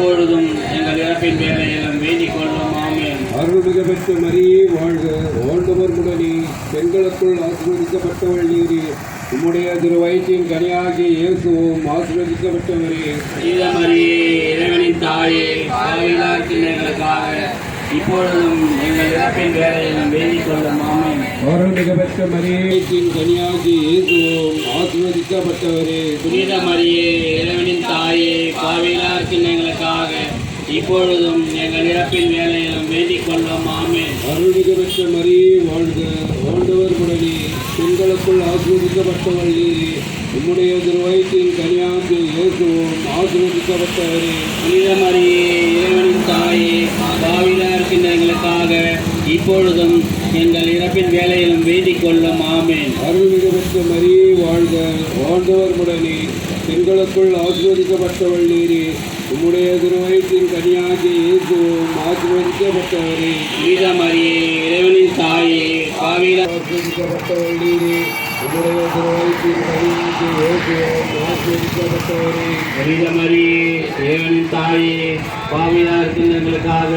இப்பொழுதும் எங்கள் இறப்பின் வேலையிலும் வேண்டிக் கொள்ளும். ஆமென். அருள்மிகு பெற்ற மரியே வாழ்க, ஆண்டவர் உடனே பெண்களுக்குள் ஆசீர்வதிக்கப்பட்டவள் நீரே, உம்முடைய திருவயிற்றின் கனியாகிய இயேசுவும் ஆசீர்வதிக்கப்பட்டவரே. புனித மரியே, இறைவனின் தாயே, பாவிகளாகிய எங்களுக்காக இப்பொழுதும் எங்கள் இறப்பின் வேலையிலும் வேண்டிக் கொள்ளும். ஆமென். அருள்மிகு பெற்ற மரியின் கனியாகிய இயேசுவும் ஆசீர்வதிக்கப்பட்டவரே. புனித மரியே, இறைவனின் தாயே, பாவிகளாகிய எங்களுக்காக இப்பொழுதும் எங்கள் இறப்பின் வேலையிலும் வேண்டிக் கொள்ளும். ஆமென். அருள்மிகு பெற்ற மரியே வாழ்க, ஆண்டவர் உடனே பெண்களுக்குள் ஆசீர்வதிக்கப்பட்டவள் நீரே, உம்முடைய திருவயிற்றின் கனியாகிய இயேசுவும் ஆசீர்வதிக்கப்பட்டவரே. புனித மரியே, இறைவனின் தாயே, பாவிகளாகிய எங்களுக்காக இப்பொழுதும் எங்கள் இறப்பின் வேலையிலும் வேண்டிக் கொள்ளும். ஆமென். அருள்மிகு பெற்ற மரியே வாழ்க, ஆண்டவர் உடனே பெண்களுக்குள் ஆசீர்வதிக்கப்பட்டவள் நீரே, உம்முடைய திருவயிற்றின் கனியாகிய இயேசுவும் ஆசீர்வதிக்கப்பட்டவரே. புனித மரியே, இறைவனின் தாயே, பாவிகளாகிய ஆசீர்வதிக்கப்பட்டவள் நீரே, உம்முடைய திருவயிற்றின் கனியாகிய இயேசுவும் ஆசீர்வதிக்கப்பட்டவரே. புனித மரியே, இறைவனின் தாயே, பாவிகளாகிய எங்களுக்காக